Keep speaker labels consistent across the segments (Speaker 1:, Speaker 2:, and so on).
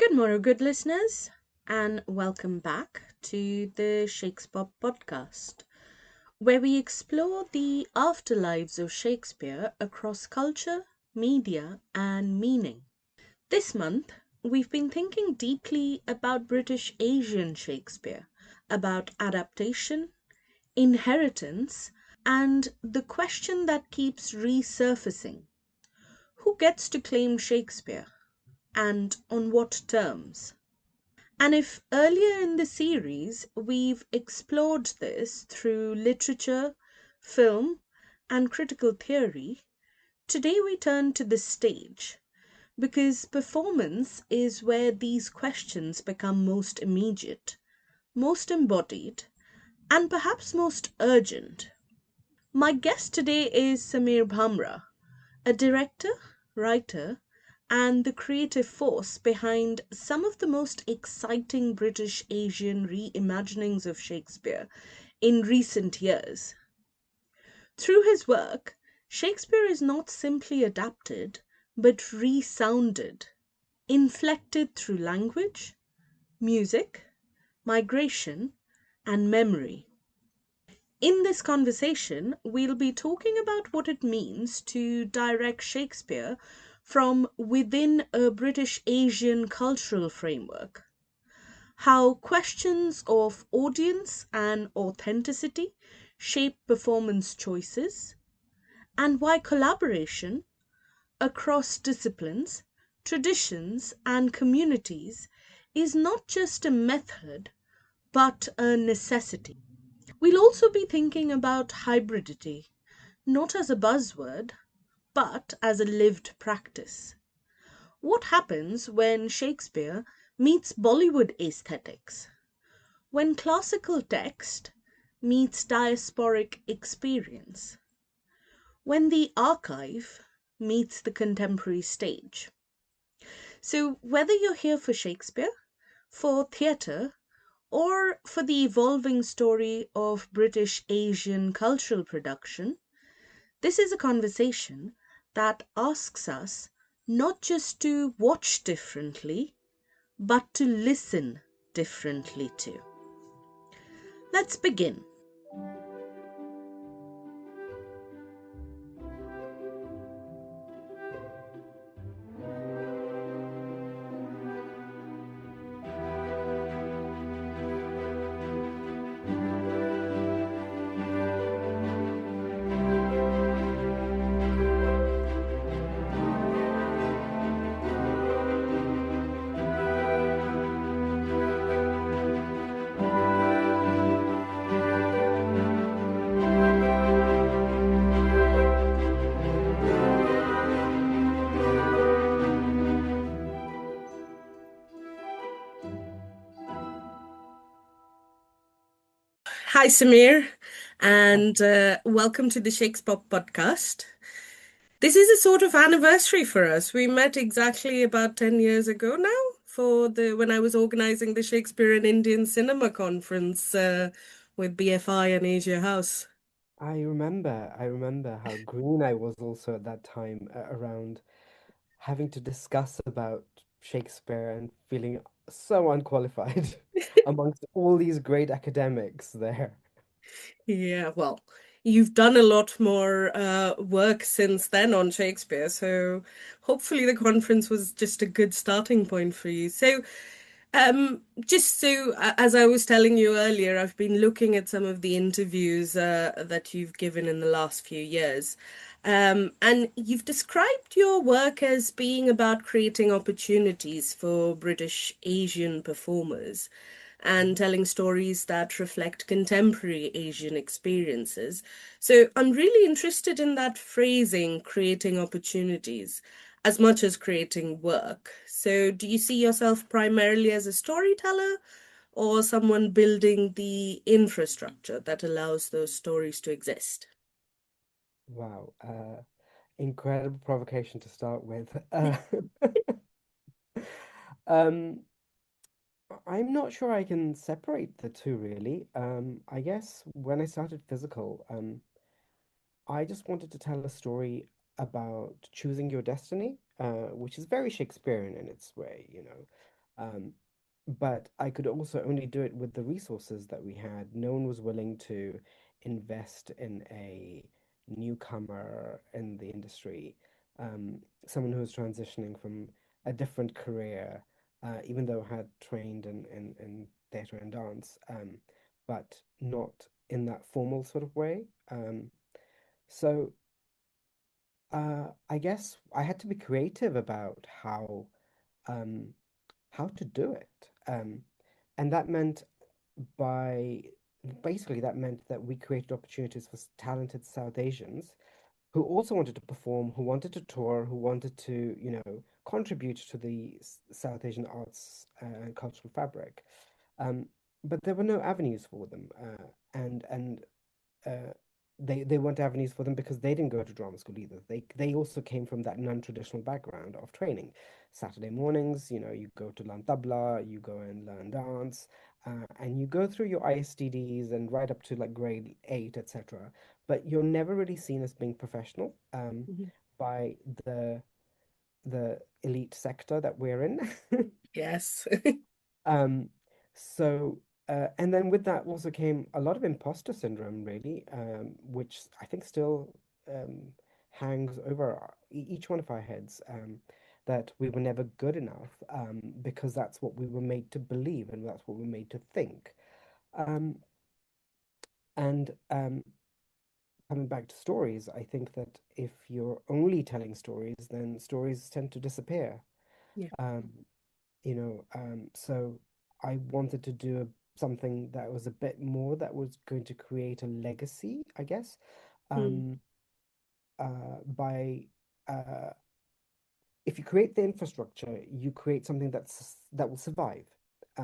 Speaker 1: Good morning, good listeners, and welcome back to the Shakespeare podcast, where we explore the afterlives of Shakespeare across culture, media, and meaning. This month, we've been thinking deeply about British Asian Shakespeare, about adaptation, inheritance, and the question that keeps resurfacing: who gets to claim Shakespeare, and on what terms? And if earlier in the series we've explored this through literature, film, and critical theory, today we turn to the stage because performance is where these questions become most immediate, most embodied, and perhaps most urgent. My guest today is Sameer Bhamra, a director, writer, and the creative force behind some of the most exciting British Asian reimaginings of Shakespeare in recent years. Through his work, Shakespeare is not simply adapted, but resounded, inflected through language, music, migration, and memory. In this conversation, we'll be talking about what it means to direct Shakespeare from within a British Asian cultural framework, how questions of audience and authenticity shape performance choices, and why collaboration across disciplines, traditions, and communities is not just a method but a necessity. We'll also be thinking about hybridity, not as a buzzword, but as a lived practice. What happens when Shakespeare meets Bollywood aesthetics? When classical text meets diasporic experience? When the archive meets the contemporary stage? So, whether you're here for Shakespeare, for theatre, or for the evolving story of British Asian cultural production, this is a conversation that asks us not just to watch differently, but to listen differently too. Let's begin. Hi, Sameer, and welcome to the Shakespeare podcast. This is a sort of anniversary for us. We met exactly about 10 years ago now for the when I was organizing the Shakespearean Indian Cinema Conference with BFI and Asia House.
Speaker 2: I remember how green I was also at that time around having to discuss about Shakespeare and feeling so unqualified amongst all these great academics there.
Speaker 1: Yeah, well, you've done a lot more work since then on Shakespeare, so hopefully the conference was just a good starting point for you. So, just so, as I was telling you earlier, I've been looking at some of the interviews that you've given in the last few years. And you've described your work as being about creating opportunities for British Asian performers and telling stories that reflect contemporary Asian experiences. So I'm really interested in that phrasing, creating opportunities, as much as creating work. So do you see yourself primarily as a storyteller or someone building the infrastructure that allows those stories to exist?
Speaker 2: Wow, incredible provocation to start with. Um, I'm not sure I can separate the two really. I guess when I started physical, I just wanted to tell a story about choosing your destiny, which is very Shakespearean in its way, you know. Um, but I could also only do it with the resources that we had. No one was willing to invest in a newcomer in the industry, someone who was transitioning from a different career, even though had trained in theatre and dance, but not in that formal sort of way. So I guess I had to be creative about um, how to do it. And that meant by basically that meant that we created opportunities for talented South Asians who also wanted to perform, who wanted to tour, who wanted to, contribute to the South Asian arts and cultural fabric. Um, but there were no avenues for them, and uh, they weren't avenues for them because they didn't go to drama school either. They also came from that non-traditional background of training. Saturday mornings, you go to learn tabla, you go and learn dance, and you go through your ISTDs and right up to like grade 8, etc. But you're never really seen as being professional
Speaker 1: Mhm.
Speaker 2: by the elite sector that we're in.
Speaker 1: Yes.
Speaker 2: Um, so, and then with that also came a lot of imposter syndrome, really, which I think still um, hangs over each one of our heads, that we were never good enough, because that's what we were made to believe and that's what we were made to think. Um, and coming back to stories, I think that if you're only telling stories, then stories tend to disappear.
Speaker 1: Yeah.
Speaker 2: Um, so I wanted to do something that was a bit more that was going to create a legacy, I guess,
Speaker 1: Mm.
Speaker 2: um, by uh, if you create the infrastructure, you create something that will survive.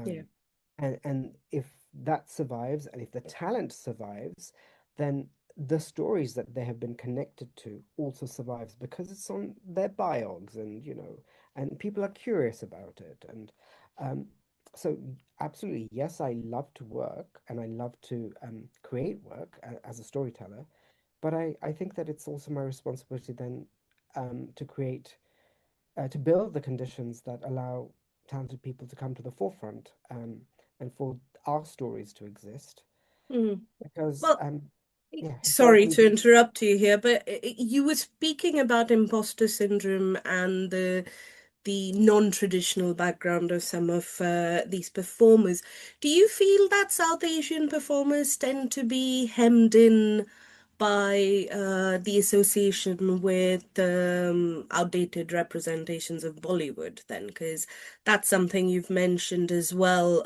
Speaker 1: Yeah.
Speaker 2: Um, and if that survives, and if the talent survives, then the stories that they have been connected to also survives because it's on their biogs, and people are curious about it. And um, so, absolutely, yes, I love to work and I love to create work as a storyteller, but I think that it's also my responsibility then to build the conditions that allow talented people to come to the forefront, and for our stories to exist.
Speaker 1: Mm.
Speaker 2: Because,
Speaker 1: Well,
Speaker 2: yeah,
Speaker 1: sorry
Speaker 2: historically,
Speaker 1: to interrupt you here, but you were speaking about imposter syndrome and the non-traditional background of some of these performers. Do you feel that South Asian performers tend to be hemmed in by the association with outdated representations of Bollywood then? Because that's something you've mentioned as well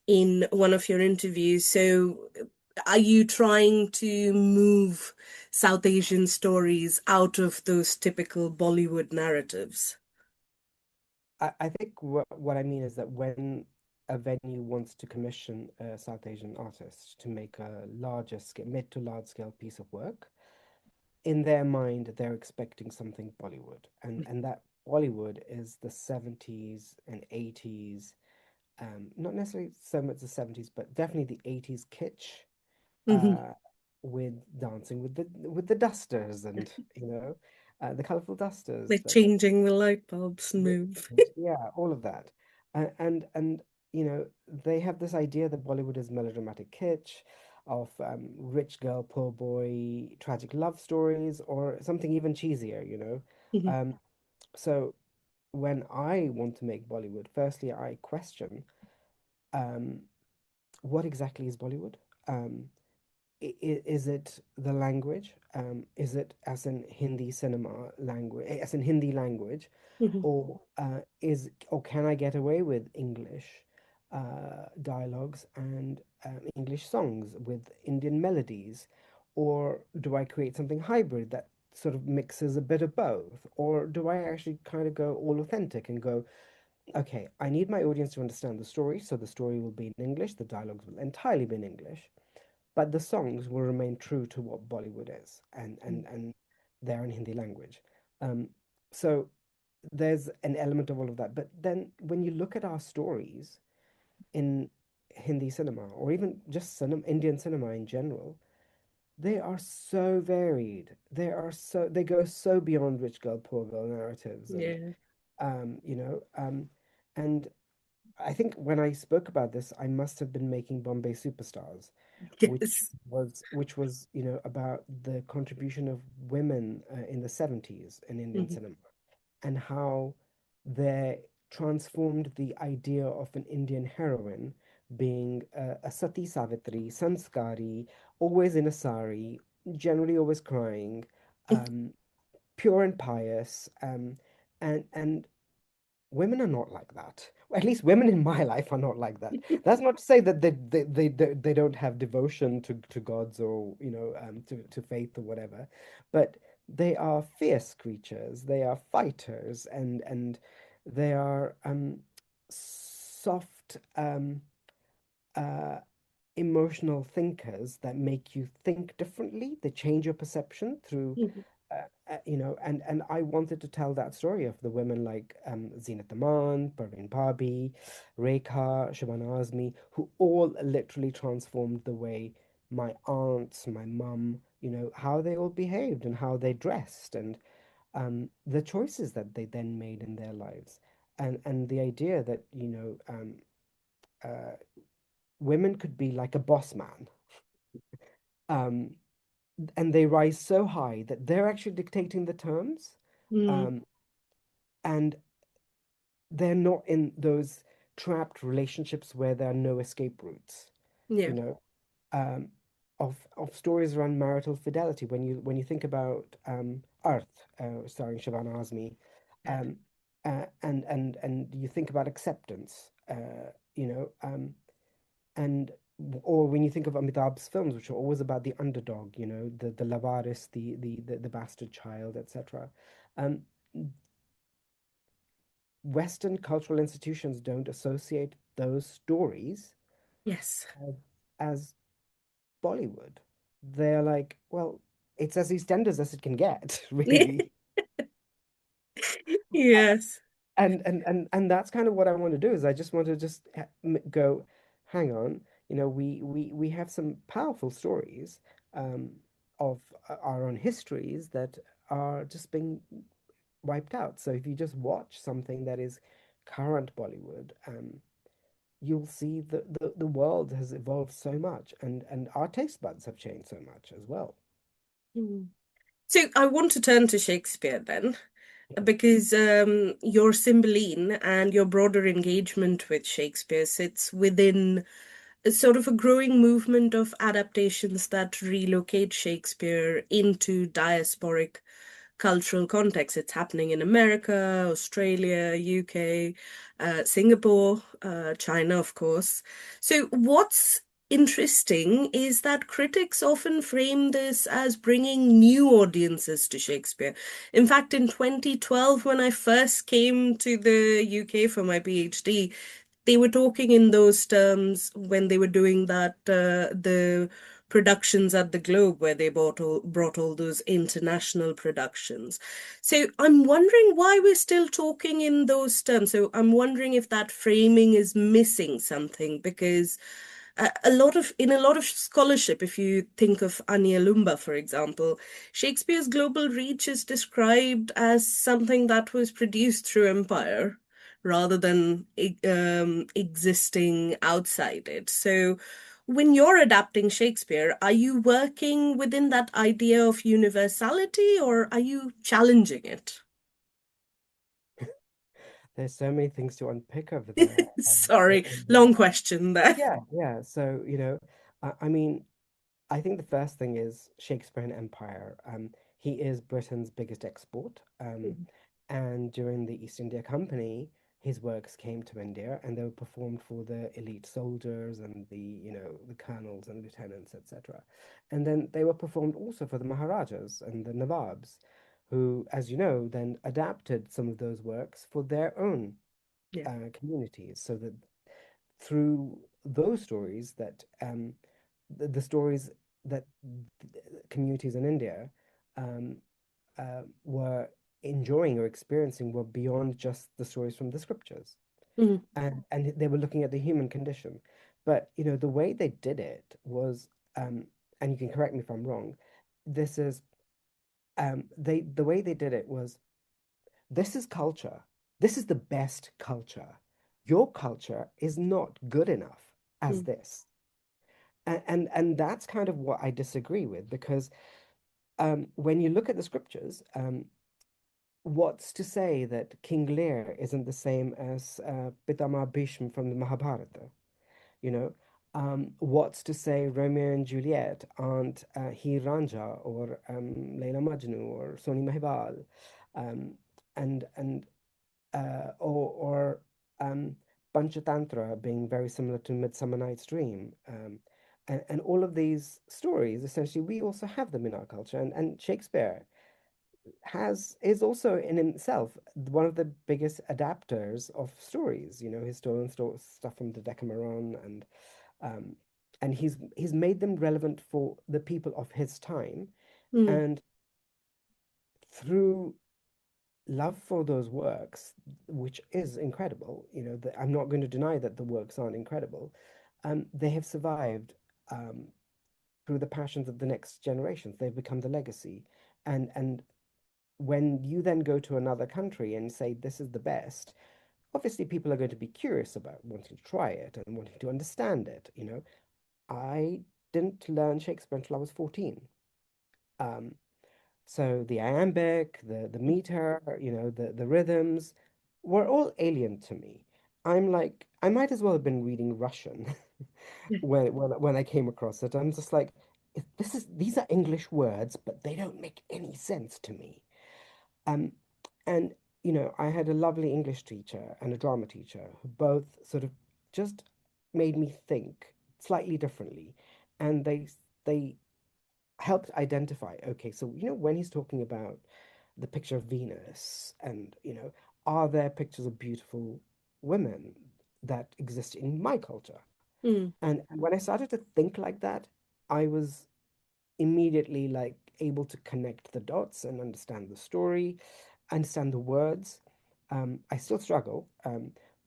Speaker 1: in one of your interviews. So, are you trying to move South Asian stories out of those typical Bollywood narratives?
Speaker 2: I think what I mean is that when a venue wants to commission a South Asian artist to make a larger scale, mid to large scale piece of work, in their mind, they're expecting something Bollywood. And that Bollywood is the 70s and 80s, not necessarily so much the 70s, but definitely the 80s kitsch,
Speaker 1: Mhm.
Speaker 2: uh, with dancing with the dusters, and the colorful dusters
Speaker 1: Like
Speaker 2: that
Speaker 1: changing the light bulbs
Speaker 2: yeah,
Speaker 1: move.
Speaker 2: yeah, all of that. And they have this idea that Bollywood is melodramatic kitsch of rich girl, poor boy, tragic love stories, or something even cheesier.
Speaker 1: Mhm.
Speaker 2: Um, so when I want to make Bollywood, firstly, I question um, what exactly is Bollywood? Um, is it the language? Is it as in Hindi cinema language, as in Hindi language,
Speaker 1: Mhm.
Speaker 2: or can I get away with English dialogues and English songs with Indian melodies, or do I create something hybrid that sort of mixes a bit of both, or do I actually kind of go all authentic and go, okay, I need my audience to understand the story, so the story will be in English, the dialogues will entirely be in English, but the songs will remain true to what Bollywood is, and they're in Hindi language. Um, so there's an element of all of that. But then when you look at our stories in Hindi cinema, or even just Indian cinema in general, they are so varied. They go so beyond rich girl, poor girl narratives, and
Speaker 1: Yeah.
Speaker 2: um, you know, um, and I think when I spoke about this, I must have been making Bombay Superstars,
Speaker 1: Yes.
Speaker 2: which was, you know, about the contribution of women in the 70s in Indian
Speaker 1: Mhm.
Speaker 2: cinema and how they transformed the idea of an Indian heroine being a Sati Savitri, sanskari, always in a sari, generally always crying, um, pure and pious, and women are not like that. Well, at least women in my life are not like that. That's not to say that they don't have devotion to gods or, you know, to faith or whatever, but they are fierce creatures. They are fighters, and they are soft uh, emotional thinkers that make you think differently. They change your perception through
Speaker 1: Mhm.
Speaker 2: you know, and I wanted to tell that story of the women like Zinat Aman, Parveen Bharbi, Rekha, Shabana Azmi, who all literally transformed the way my aunts, my mum, you know, how they all behaved and how they dressed and the choices that they then made in their lives. And the idea that, you know, uh, women could be like a boss man. Um, and they rise so high that they're actually dictating the terms.
Speaker 1: Mm.
Speaker 2: Um, and they're not in those trapped relationships where there are no escape routes,
Speaker 1: Yeah.
Speaker 2: you know, um, of stories around marital fidelity. When you think about Earth, starring Shabana Azmi,
Speaker 1: Yeah.
Speaker 2: um, and you think about acceptance, you know, and or when you think of Amitabh's films, which are always about the underdog, you know, the lavaris, the bastard child, etc. Um, Western cultural institutions don't associate those stories
Speaker 1: Yes.
Speaker 2: as, as Bollywood. They're like, well, it's as EastEnders as it can get, really.
Speaker 1: Yes.
Speaker 2: And that's kind of what I want to do is I just want to just go, hang on, you know, we have some powerful stories um, of our own histories that are just being wiped out. So if you just watch something that is current Bollywood, you'll see that the world has evolved so much and our taste buds have changed so much as well.
Speaker 1: Mm. So I want to turn to Shakespeare then,
Speaker 2: Okay.
Speaker 1: because your Cymbeline and your broader engagement with Shakespeare sits within a sort of a growing movement of adaptations that relocate Shakespeare into diasporic cultural context. It's happening in America, Australia, UK, Singapore, China, of course. So, what's interesting is that critics often frame this as bringing new audiences to Shakespeare. In fact, in 2012, when I first came to the UK for my PhD, they were talking in those terms when they were doing that the productions at the Globe where they brought all those international productions. So I'm wondering why we're still talking in those terms. So I'm wondering if that framing is missing something because in a lot of scholarship, if you think of Anya Lumba, for example, Shakespeare's global reach is described as something that was produced through empire rather than existing outside it. So when you're adapting Shakespeare, are you working within that idea of universality or are you challenging it?
Speaker 2: There's so many things to unpick over there.
Speaker 1: Sorry,
Speaker 2: In that.
Speaker 1: long question there.
Speaker 2: Yeah, yeah. So, you know, I mean, I think the first thing is Shakespearean Empire. He is Britain's biggest export. And during the East India Company, his works came to India and they were performed for the elite soldiers and the, you know, the colonels and lieutenants, etc. And then they were performed also for the Maharajas and the Nawabs, who, as you know, then adapted some of those works for their own
Speaker 1: Yeah.
Speaker 2: communities, so that through those stories that the stories that communities in India um, were enjoying or experiencing were beyond just the stories from the scriptures,
Speaker 1: Mm,
Speaker 2: and they were looking at the human condition. But you know the way they did it was, and you can correct me if I'm wrong. This is they the way they did it was this is culture. This is the best culture. your culture is not good enough as
Speaker 1: Mm.
Speaker 2: this. And that's kind of what I disagree with, because when you look at the scriptures, what's to say that King Lear isn't the same as Pitama Bhishma from the Mahabharata? You know, what's to say Romeo and Juliet aren't Heer Ranja or Leila Majnu or Soni Mahibal, um, and or Panchatantra being very similar to Midsummer Night's Dream. And all of these stories, essentially, we also have them in our culture. And Shakespeare is also in himself one of the biggest adapters of stories. He's stolen stuff from the Decameron, um, and he's made them relevant for the people of his time.
Speaker 1: Mm.
Speaker 2: And through love for those works, which is incredible, I'm not going to deny that the works aren't incredible. They have survived through the passions of the next generations. They've become the legacy. And when you then go to another country and say this is the best, obviously people are going to be curious about wanting to try it and wanting to understand it. I didn't learn Shakespeare until I was 14. Um, so the iambic, the meter, the rhythms were all alien to me. I'm like, I might as well have been reading Russian when I came across it. I'm just like, these are English words, but they don't make any sense to me. Um, and I had a lovely English teacher and a drama teacher who both sort of just made me think slightly differently, and they helped identify, okay, so when he's talking about the picture of Venus, and are there pictures of beautiful women that exist in my culture?
Speaker 1: Mm.
Speaker 2: And when I started to think like that, I was immediately like able to connect the dots and understand the story, understand the words. I still struggle,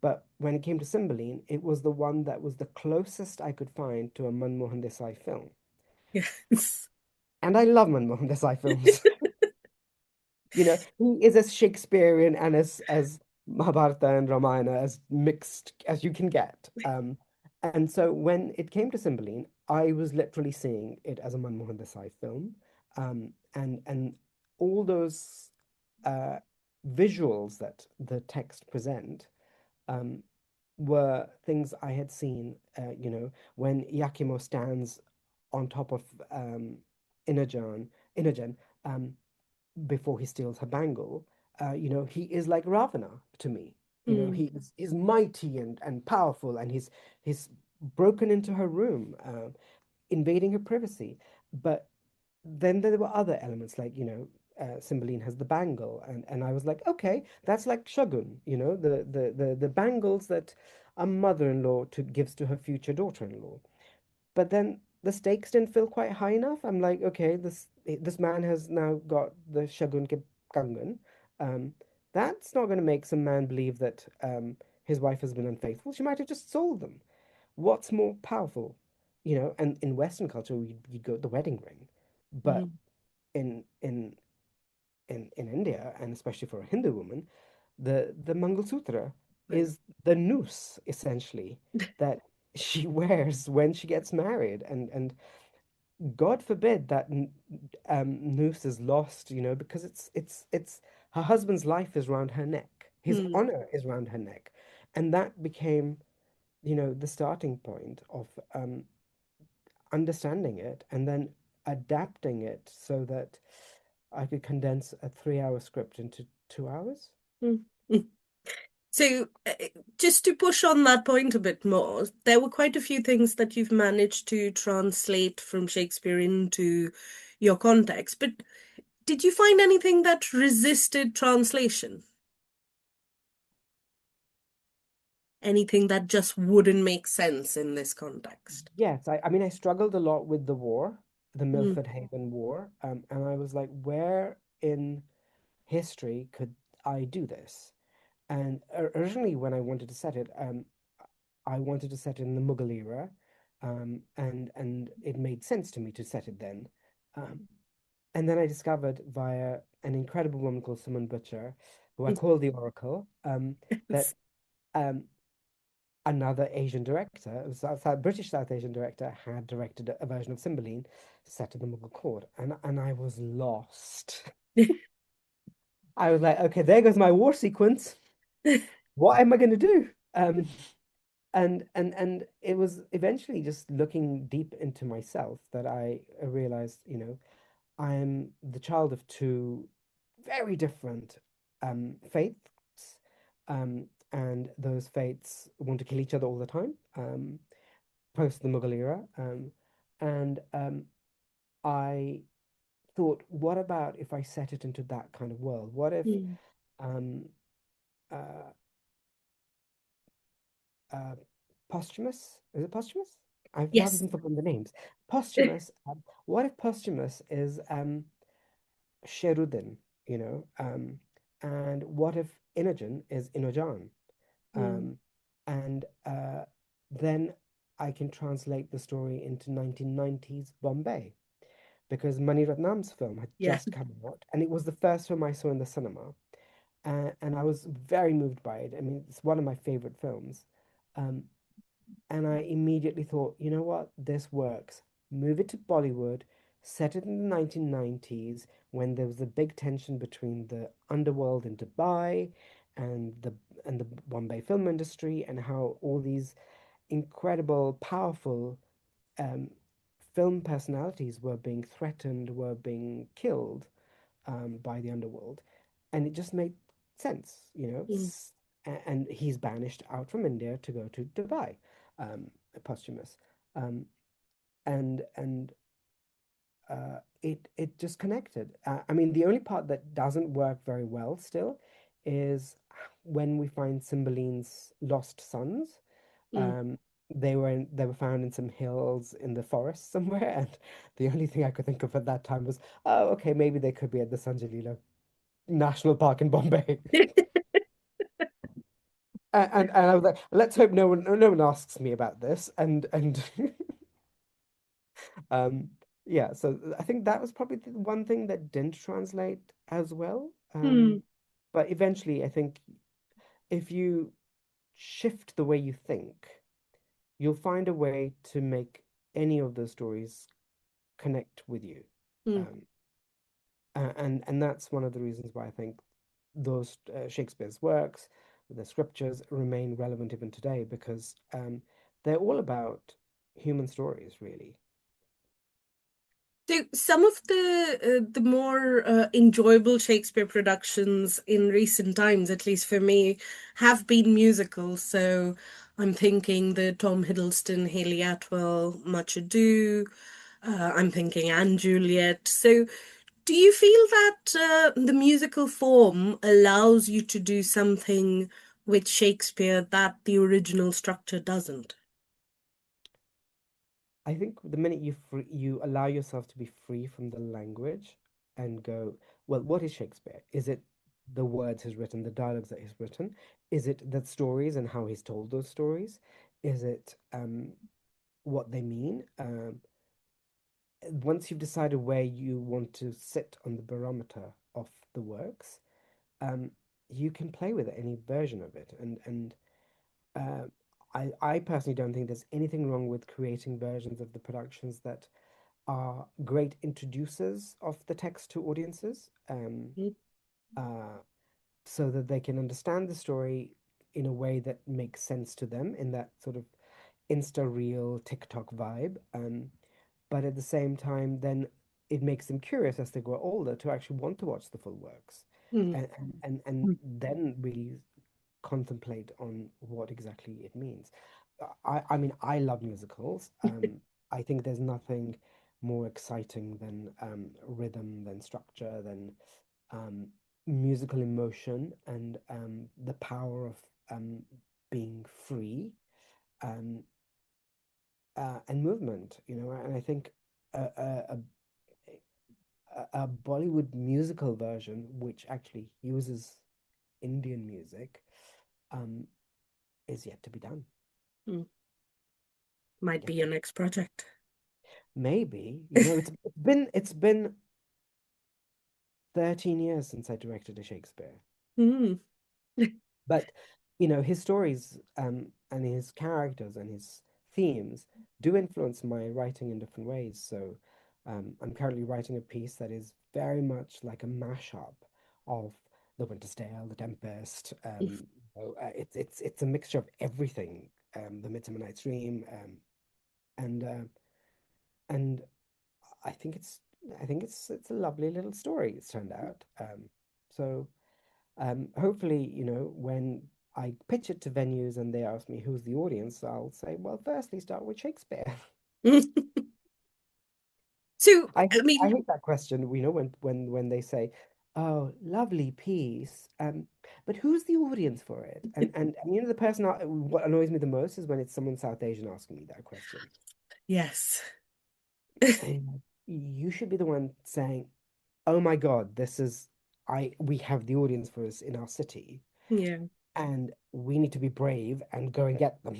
Speaker 2: but when it came to Cymbeline, it was the one that was the closest I could find to a Manmohan Desai film.
Speaker 1: Yes.
Speaker 2: And I love Manmohan Desai films. He is as Shakespearean and as Mahabharata and Ramayana as mixed as you can get. And so when it came to Cymbeline, I was literally seeing it as a Manmohan Desai film. And all those uh, visuals that the text present um, were things I had seen, when Yakimo stands on top of Inajan, Inajan, um, before he steals her bangle. He is like Ravana to me.
Speaker 1: Mm.
Speaker 2: He's mighty and powerful, and he's broken into her room, invading her privacy. But then there were other elements, like Cymbeline has the bangle, and I was like, okay, that's like Shogun, the bangles that a mother-in-law gives to her future daughter-in-law. But then the stakes didn't feel quite high enough. I'm like, okay, this man has now got the Shagun Ke Kangan. Um, that's not going to make some man believe that his wife has been unfaithful. She might have just sold them. What's more powerful? And in Western culture, you'd go the wedding ring, but
Speaker 1: Mm.
Speaker 2: in in in India, and especially for a Hindu woman, the Mangalsutra
Speaker 1: Right.
Speaker 2: is the noose essentially that she wears when she gets married, and God forbid that noose is lost, because it's her husband's life is around her neck, his
Speaker 1: Mm.
Speaker 2: honor is around her neck, and that became, the starting point of understanding it and then adapting it so that I could condense a 3-hour script into 2 hours.
Speaker 1: Mm. Mm. So, just to push on that point a bit more, there were quite a few things that you've managed to translate from Shakespeare into your context. But did you find anything that resisted translation? Anything that just wouldn't make sense in this context?
Speaker 2: Yes, I mean, I struggled a lot with the war, the
Speaker 1: Mm.
Speaker 2: Milford Haven War, and I was like, where in history could I do this? And originally, when I wanted to set it, I wanted to set it in the Mughal era, and it made sense to me to set it then. Um, and then I discovered via an incredible woman called Suman Butcher, who I call the Oracle, that
Speaker 1: Yes.
Speaker 2: um, another Asian director, British South Asian director, had directed a version of Cymbeline set in the Mughal court, and I was lost. I was like, okay, there goes my war sequence. What am I going to do? And it was eventually just looking deep into myself that I realized, I'm the child of two very different faiths, and those faiths want to kill each other all the time, post the Mughal era. And I thought, what about if I set it into that kind of world? What if
Speaker 1: Mm.
Speaker 2: um, uh, uh, Posthumous? Is it Posthumous? I've now
Speaker 1: Yes.
Speaker 2: even forgotten the names. Posthumous. What if Posthumous is Sherudin, and what if Inogen is Inojan?
Speaker 1: Mm.
Speaker 2: Um, and then I can translate the story into 1990s Bombay because Mani Ratnam's film had
Speaker 1: Yeah.
Speaker 2: just come out, and it was the first film I saw in the cinema, and I was very moved by it. I mean, it's one of my favorite films. Um, and I immediately thought, you know what, this works. Move it to Bollywood, set it in the 1990s when there was a big tension between the underworld in Dubai and the Bombay film industry, and how all these incredible, powerful um, film personalities were being threatened, were being killed by the underworld, and it just made sense,
Speaker 1: Mm.
Speaker 2: and he's banished out from India to go to Dubai, posthumous, um, and it just connected. I mean, the only part that doesn't work very well still is when we find Cymbeline's lost sons.
Speaker 1: Mm.
Speaker 2: Um, they were found in some hills in the forest somewhere, and the only thing I could think of at that time was, oh, okay, maybe they could be at the Sanjalila National Park in Bombay. And I was like, let's hope no one asks me about this. And um yeah, so I think that was probably the one thing that didn't translate as well.
Speaker 1: Mm.
Speaker 2: But eventually I think if you shift the way you think, you'll find a way to make any of those stories connect with you.
Speaker 1: Mm.
Speaker 2: Um, and that's one of the reasons why I think those Shakespeare's works, the scriptures remain relevant even today because they're all about human stories, really.
Speaker 1: So some of the more enjoyable Shakespeare productions in recent times, at least for me, have been musicals. So I'm thinking the Tom Hiddleston, Haley Atwell, Much Ado. I'm thinking Anne Juliet. So do you feel that the musical form allows you to do something with Shakespeare that the original structure doesn't?
Speaker 2: I think the minute you allow yourself to be free from the language and go, well, what is Shakespeare? Is it the words he's written, the dialogues that he's written? Is it the stories and how he's told those stories? Is it what they mean? Once you've decided where you want to sit on the barometer of the works, um, you can play with any version of it. And uh, I personally don't think there's anything wrong with creating versions of the productions that are great introducers of the text to audiences,
Speaker 1: Mm.
Speaker 2: uh, so that they can understand the story in a way that makes sense to them in that sort of Insta Reel TikTok vibe. But at the same time, then it makes them curious as they grow older to actually want to watch the full works,
Speaker 1: Mm.
Speaker 2: and then really contemplate on what exactly it means. I mean, I love musicals. I think there's nothing more exciting than rhythm, than structure, than um, musical emotion, and the power of um, being free. Um, and movement, and I think a, a, a Bollywood musical version, which actually uses Indian music, um, is yet to be done.
Speaker 1: Mm. Might
Speaker 2: Yet
Speaker 1: be
Speaker 2: to
Speaker 1: your
Speaker 2: be.
Speaker 1: next project.
Speaker 2: Maybe, it's been 13 years since I directed a Shakespeare.
Speaker 1: Mm.
Speaker 2: But his stories and his characters and his themes do influence my writing in different ways. So I'm currently writing a piece that is very much like a mashup of The Winter's Tale, The Tempest. It's a mixture of everything. The Midsummer Night's Dream, and and I think it's a lovely little story. It's turned out. So. Hopefully, when I pitch it to venues and they ask me who's the audience, I'll say, well, firstly, start with Shakespeare.
Speaker 1: So,
Speaker 2: I
Speaker 1: I mean,
Speaker 2: hate that question, when they say, "Oh, lovely piece," but who's the audience for it? And the person, what annoys me the most is when it's someone South Asian asking me that question.
Speaker 1: yes.
Speaker 2: And you should be the one saying, "Oh my God, we have the audience for us in our city,
Speaker 1: Yeah.
Speaker 2: and we need to be brave and go and get them."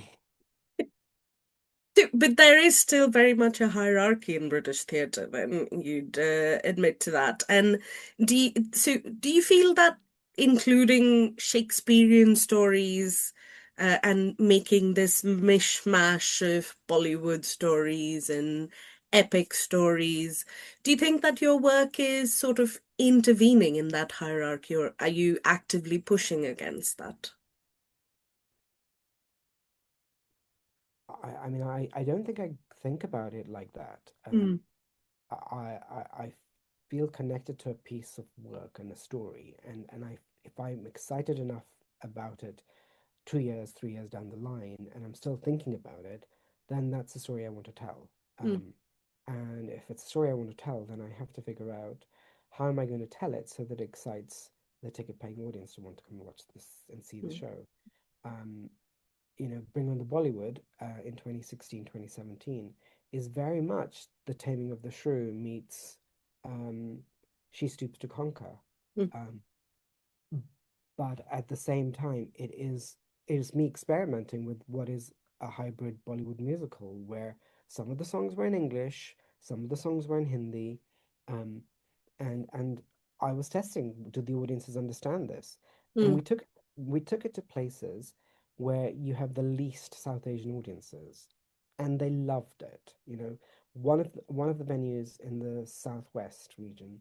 Speaker 1: But there is still very much a hierarchy in British theatre, then you'd admit to that. And do you feel that including Shakespearean stories and making this mishmash of Bollywood stories and epic stories, do you think that your work is sort of intervening in that hierarchy, or are you actively pushing against that?
Speaker 2: I mean, I don't think I think about it like that.
Speaker 1: Mm,
Speaker 2: I feel connected to a piece of work and a story, and if I'm excited enough about it 2 years, 3 years down the line, and I'm still thinking about it, then that's the story I want to tell.
Speaker 1: mm,
Speaker 2: And if it's a story I want to tell, then I have to figure out how am I going to tell it so that it excites the ticket-paying audience to want to come and watch this and see the
Speaker 1: mm,
Speaker 2: show. Um, Bring on the Bollywood in 2016, 2017 is very much the Taming of the Shrew meets um, She Stoops to Conquer.
Speaker 1: mm,
Speaker 2: Um, but at the same time, it is me experimenting with what is a hybrid Bollywood musical where some of the songs were in English, some of the songs were in Hindi, um, and I was testing, do the audiences understand this? And
Speaker 1: mm,
Speaker 2: we took it to places where you have the least South Asian audiences, and they loved it. One of the venues in the Southwest region,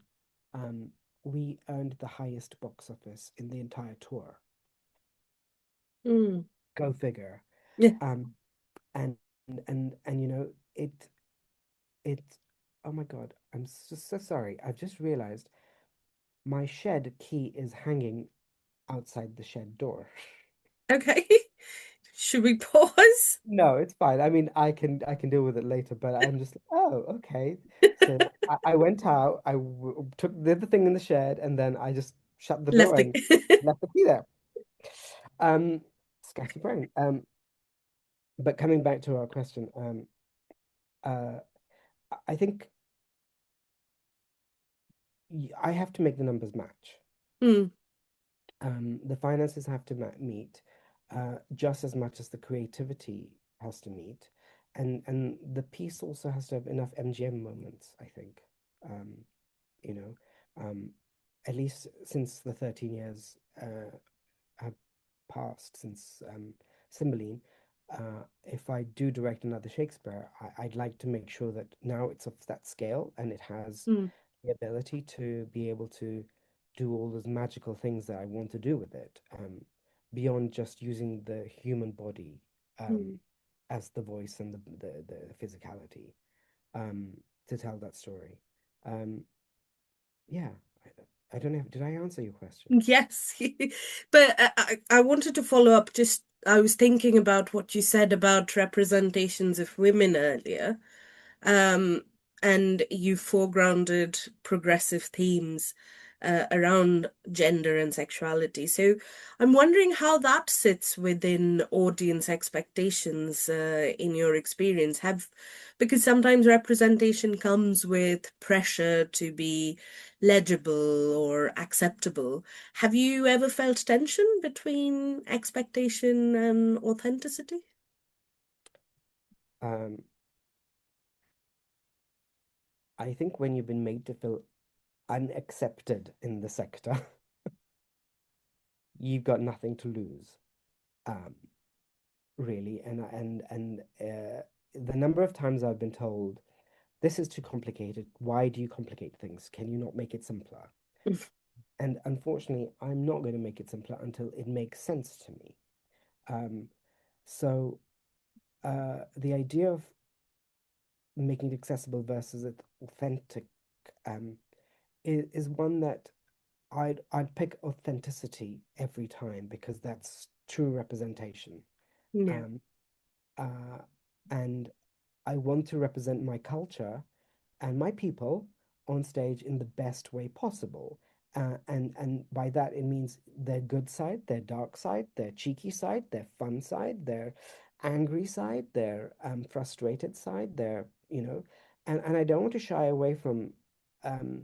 Speaker 2: um, we earned the highest box office in the entire tour.
Speaker 1: mm.
Speaker 2: Go figure.
Speaker 1: Yeah.
Speaker 2: Um, and and it. Oh my God, I'm so sorry. I've just realized my shed key is hanging outside the shed door.
Speaker 1: Okay. Should we pause?
Speaker 2: No, it's fine. I mean, I can deal with it later, but I'm just like, oh, okay. So I went out, did the thing in the shed, and then I just shut the
Speaker 1: Left
Speaker 2: door
Speaker 1: the
Speaker 2: and left the key there. Um, Scatty brain. But coming back to our question, uh, I think I have to make the numbers match.
Speaker 1: Mm,
Speaker 2: The finances have to meet just as much as the creativity has to meet, and the piece also has to have enough MGM moments, I think. Um, you know, um, at least since the 13 years have passed since Cymbeline, if I do direct another Shakespeare, I'd like to make sure that now it's of that scale and it has
Speaker 1: mm,
Speaker 2: the ability to be able to do all those magical things that I want to do with it, beyond just using the human body
Speaker 1: mm.
Speaker 2: as the voice and the physicality um, to tell that story. Um, yeah, I don't know. Did I answer your question?
Speaker 1: Yes. But I wanted to follow up. Just I was thinking about what you said about representations of women earlier. Um, and you foregrounded progressive themes around gender and sexuality. So I'm wondering how that sits within audience expectations in your experience. Because sometimes representation comes with pressure to be legible or acceptable. Have you ever felt tension between expectation and authenticity?
Speaker 2: Um, I think when you've been made to feel unaccepted in the sector, you've got nothing to lose. um, really. The number of times I've been told, this is too complicated. Why do you complicate things? Can you not make it simpler? And unfortunately, I'm not going to make it simpler until it makes sense to me. Um, so the idea of making it accessible versus it authentic um, is one that I'd pick authenticity every time because that's true representation.
Speaker 1: Yeah.
Speaker 2: Um, uh, and I want to represent my culture and my people on stage in the best way possible. And by that it means their good side, their dark side, their cheeky side, their fun side, their angry side, their frustrated side, their and I don't want to shy away from um,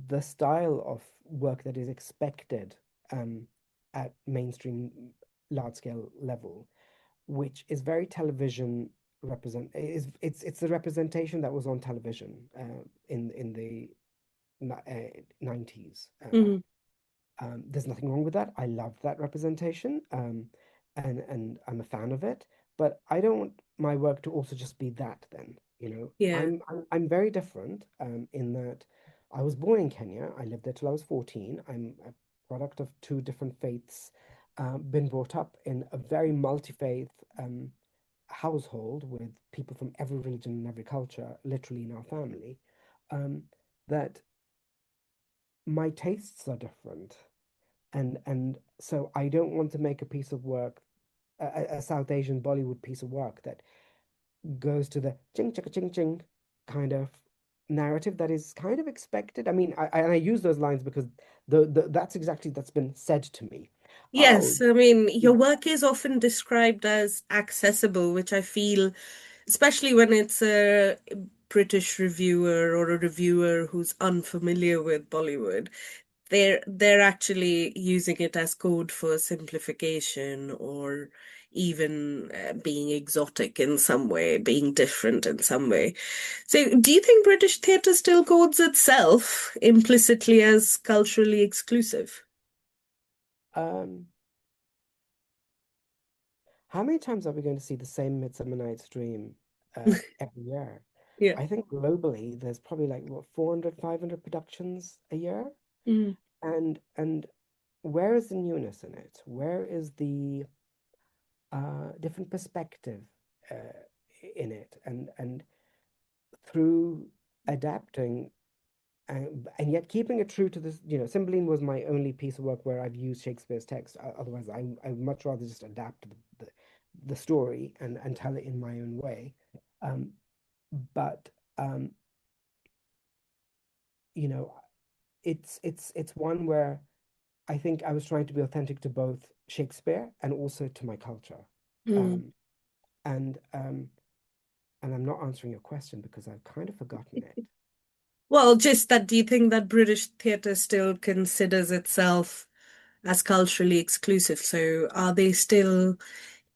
Speaker 2: the style of work that is expected um, at mainstream large scale level, which is very television represent is it's the representation that was on television in the 90s.
Speaker 1: Mhm.
Speaker 2: There's nothing wrong with that. I love that representation, and I'm a fan of it. But I don't want my work to also just be that. Then,
Speaker 1: Yeah.
Speaker 2: I'm very different in that I was born in Kenya. I lived there till I was 14. I'm a product of two different faiths. Been brought up in a very multi-faith household with people from every religion and every culture, literally in our family. Um, that my tastes are different, and so I don't want to make a piece of work, a South Asian Bollywood piece of work that goes to the ching chicka ching ching kind of narrative that is kind of expected. I mean, I use those lines because that's exactly that's been said to me. Oh,
Speaker 1: Yes, I mean,
Speaker 2: you
Speaker 1: your
Speaker 2: know,
Speaker 1: work is often described as accessible, which I feel, especially when it's a British reviewer or a reviewer who's unfamiliar with Bollywood, they're actually using it as code for simplification or even being exotic in some way, being different in some way. So, do you think British theatre still codes itself implicitly as culturally exclusive?
Speaker 2: um, how many times are we going to see the same Midsummer Night's Dream every year?
Speaker 1: Yeah.
Speaker 2: I think globally there's probably like what 400, 500 productions a year.
Speaker 1: Mm.
Speaker 2: And where is the newness in it? Where is the different perspective uh, in it? And through adapting and yet keeping it true to this, Cymbeline was my only piece of work where I've used Shakespeare's text. Otherwise, I would much rather just adapt the story and tell it in my own way. Um, but um, you know, it's one where I think I was trying to be authentic to both Shakespeare and also to my culture.
Speaker 1: Mm.
Speaker 2: Um, and I'm not answering your question because I've kind of forgotten it.
Speaker 1: Well, just that, do you think that British theatre still considers itself as culturally exclusive? So are they still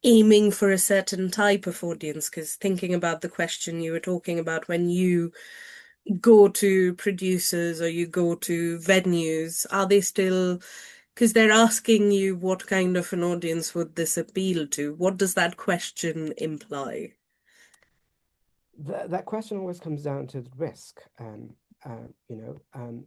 Speaker 1: aiming for a certain type of audience? Because thinking about the question you were talking about, when you go to producers or you go to venues, are they still, because they're asking you what kind of an audience would this appeal to? What does that question imply?
Speaker 2: That question always comes down to the risk. Uh, you know, um,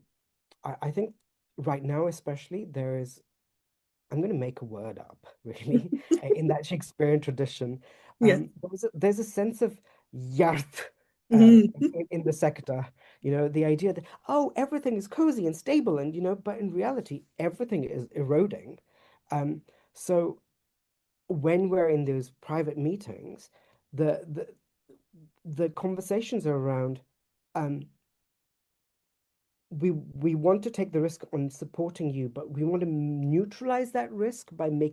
Speaker 2: I think right now, especially, I'm going to make a word up, really, in that Shakespearean tradition.
Speaker 1: Yeah.
Speaker 2: There's a sense of yarth
Speaker 1: Mhm.
Speaker 2: in the sector, the idea that, oh, everything is cozy and stable, and, but in reality, everything is eroding. Um, so when we're in those private meetings, the the, the conversations are around, um, we want to take the risk on supporting you, but we want to neutralize that risk by making